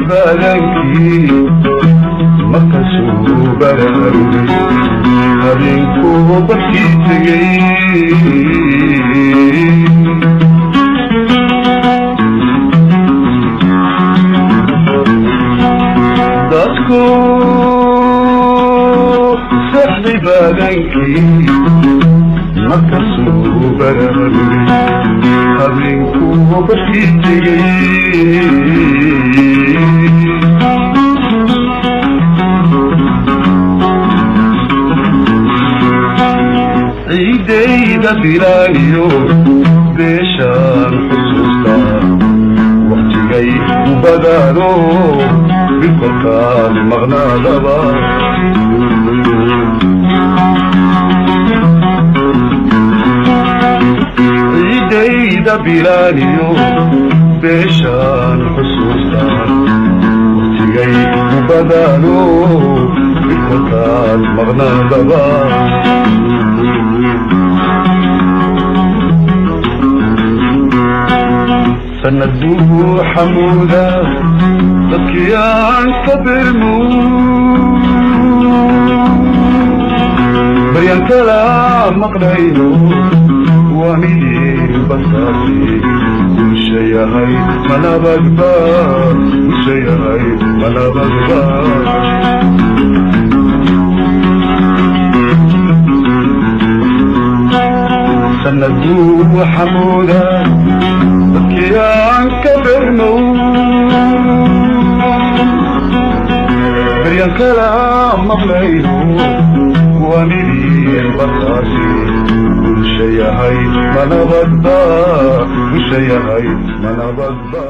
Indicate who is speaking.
Speaker 1: badankii makasuu baraarugay habeenkuu barkii tegay dadku sexdi badankii makasuu baraarugay habeenkuu barkii tegay ciidayda bilaaniyo beeshaan xusuustaa waqtigay u badaano bilkolkaan maqnaadaba ciidayda bilaaniyo beeshaan xusuustaa waqtigay u badaano bilkolkaan maqnaadaba sanaduu xamuuda dadkii aan ka birmo baryan kala maqlayno waa midii basaasi bulsha yahay manabadba bulsha yahay manabadba sanaduu xamuuda dadkii aan ka birmo baryan kala maqlayno waa midii basaasi bulsha yahay manabadba bulsha yahay manabadba